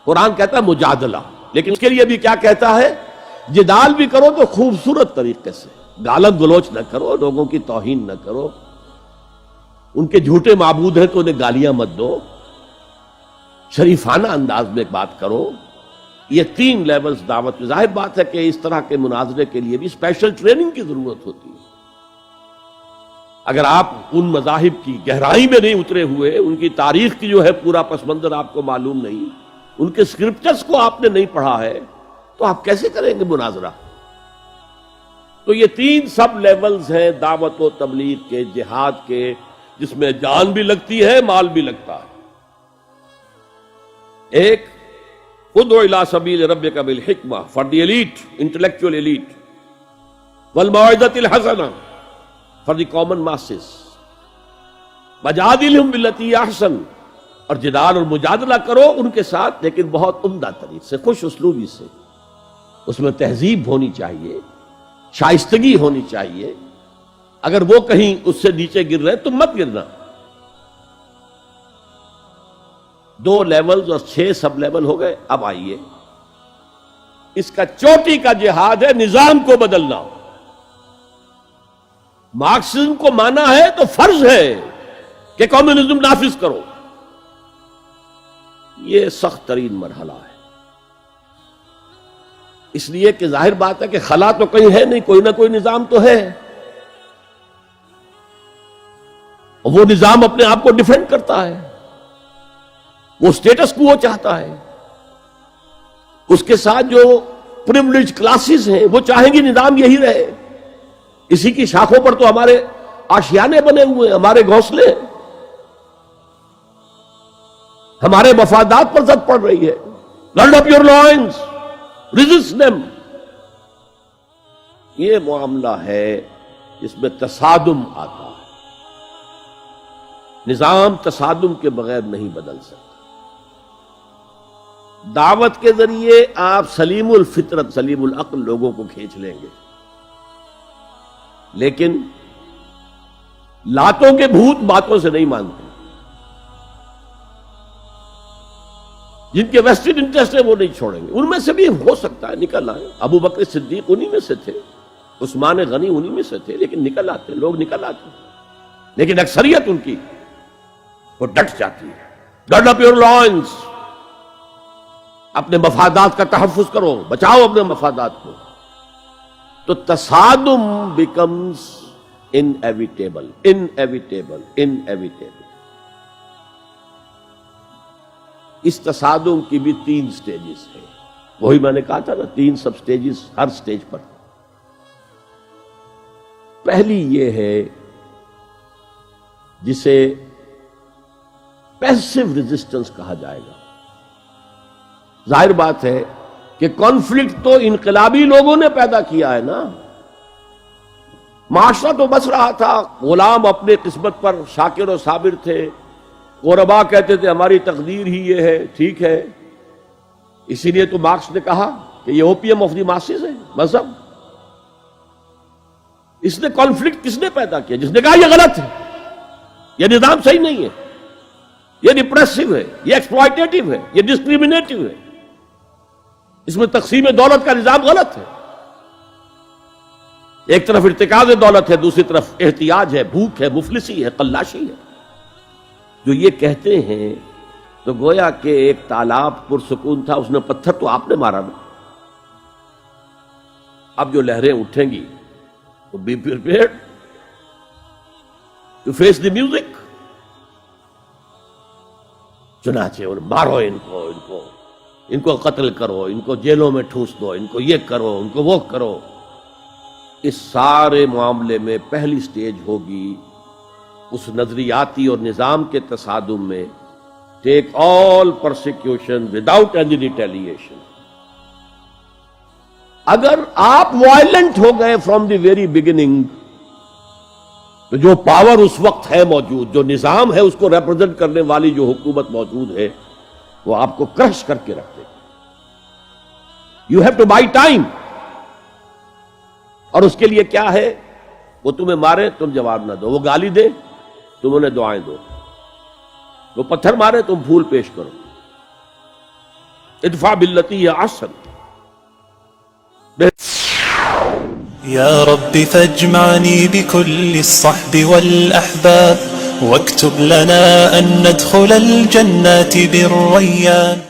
قرآن کہتا ہے مجادلہ، لیکن اس کے لیے بھی کیا کہتا ہے؟ جدال بھی کرو تو خوبصورت طریقے سے، گالت گلوچ نہ کرو، لوگوں کی توہین نہ کرو، ان کے جھوٹے معبود ہیں تو انہیں گالیاں مت دو، شریفانہ انداز میں بات کرو۔ یہ 3 لیولز دعوت میں۔ ظاہر بات ہے کہ اس طرح کے مناظرے کے لیے بھی اسپیشل ٹریننگ کی ضرورت ہوتی ہے۔ اگر آپ ان مذاہب کی گہرائی میں نہیں اترے ہوئے، ان کی تاریخ کی جو ہے پورا پس منظر آپ کو معلوم نہیں، ان کے اسکرپچرز کو آپ نے نہیں پڑھا ہے، تو آپ کیسے کریں گے مناظرہ؟ تو یہ 3 سب لیولز ہیں دعوت و تبلیغ کے، جہاد کے، جس میں جان بھی لگتی ہے، مال بھی لگتا ہے۔ ایک ادعو الی سبیل ربک بالحکمہ for the elite, intellectual elite, والموعظۃ الحسنہ فار دی کامن ماسز، وجادلہم باللتی ہی احسن، اور جدال اور مجادلہ کرو ان کے ساتھ، لیکن بہت عمدہ طریقے سے، خوش اسلوبی سے، اس میں تہذیب ہونی چاہیے، شائستگی ہونی چاہیے۔ اگر وہ کہیں اس سے نیچے گر رہے تم مت گرنا۔ 2 لیولز اور 6 سب لیول ہو گئے۔ اب آئیے، اس کا چوٹی کا جہاد ہے نظام کو بدلنا۔ مارکسزم کو مانا ہے تو فرض ہے کہ کمیونزم نافذ کرو۔ یہ سخت ترین مرحلہ ہے، اس لیے کہ ظاہر بات ہے کہ خلا تو کہیں ہے نہیں، کوئی نہ کوئی نظام تو ہے، اور وہ نظام اپنے آپ کو ڈیفینڈ کرتا ہے، وہ سٹیٹس کو چاہتا ہے۔ اس کے ساتھ جو پریولیج کلاسز ہیں وہ چاہیں گی نظام یہی رہے۔ اسی کی شاخوں پر تو ہمارے آشیانے بنے ہوئے ہیں، ہمارے گھونسلے ہیں، ہمارے مفادات پر زد پڑ رہی ہے۔ Gird up your loins, resist them. یہ معاملہ ہے جس میں تصادم آتا ہے۔ نظام تصادم کے بغیر نہیں بدل سکتا۔ دعوت کے ذریعے آپ سلیم الفطرت، سلیم العقل لوگوں کو کھینچ لیں گے، لیکن لاتوں کے بھوت باتوں سے نہیں مانتے۔ جن کے ویسٹڈ انٹرسٹ ہے وہ نہیں چھوڑیں گے۔ ان میں سے بھی ہو سکتا ہے نکل آئے، ابو بکر صدیق انہی میں سے تھے، عثمان غنی انہی میں سے تھے، لیکن نکل آتے، لوگ نکل آتے، لیکن اکثریت ان کی وہ ڈٹ جاتی ہے۔ گارڈ اپ یور لائنز، اپنے مفادات کا تحفظ کرو، بچاؤ اپنے مفادات کو۔ تو تصادم بیکمز انیویٹیبل، انیویٹیبل، انیویٹیبل۔ اس تصادم کی بھی 3 سٹیجز ہیں، وہی میں نے کہا تھا نا، 3 سب سٹیجز ہر سٹیج پر۔ پہلی یہ ہے جسے پیسو ریزسٹنس کہا جائے گا۔ ظاہر بات ہے کہ کانفلکٹ تو انقلابی لوگوں نے پیدا کیا ہے نا۔ معاشرہ تو بس رہا تھا، غلام اپنے قسمت پر شاکر و صابر تھے، غربا کہتے تھے ہماری تقدیر ہی یہ ہے، ٹھیک ہے۔ اسی لیے تو مارکس نے کہا کہ یہ اوپیم آف دی ماسز ہے، مذہب۔ اس نے کانفلکٹ کس نے پیدا کیا؟ جس نے کہا یہ غلط ہے، یہ نظام صحیح نہیں ہے، یہ ریپریسو ہے، یہ ایکسپلائٹیٹو ہے، یہ ڈسکریمنیٹو ہے، اس میں تقسیم دولت کا نظام غلط ہے۔ ایک طرف ارتکاز دولت ہے، دوسری طرف احتیاج ہے، بھوک ہے، مفلسی ہے، قلاشی ہے۔ جو یہ کہتے ہیں تو گویا کہ ایک تالاب پرسکون تھا، اس نے پتھر تو آپ نے مارا نا۔ اب جو لہریں اٹھیں گی تو be prepared to face the music. چنانچہ اور مارو ان کو قتل کرو، ان کو جیلوں میں ٹھوس دو، ان کو یہ کرو، ان کو وہ کرو۔ اس سارے معاملے میں پہلی سٹیج ہوگی اس نظریاتی اور نظام کے تصادم میں، ٹیک آل پرسیکیوشن وداؤٹ اینی ریٹیلیشن۔ اگر آپ وائلنٹ ہو گئے فرام دی ویری بگننگ، تو جو پاور اس وقت ہے موجود، جو نظام ہے اس کو ریپرزینٹ کرنے والی جو حکومت موجود ہے، وہ آپ کو کرش کر کے رکھ دے گی۔ You have to buy time. اور اس کے لیے کیا ہے؟ وہ تمہیں مارے تم جواب نہ دو، وہ گالی دے تم انہیں دعائیں دو، وہ پتھر مارے تم پھول پیش کرو۔ ادفع باللتی ہی احسن. يا رب فاجمعني بكل الصحب والأحباب واكتب لنا أن ندخل الجنات بالريان.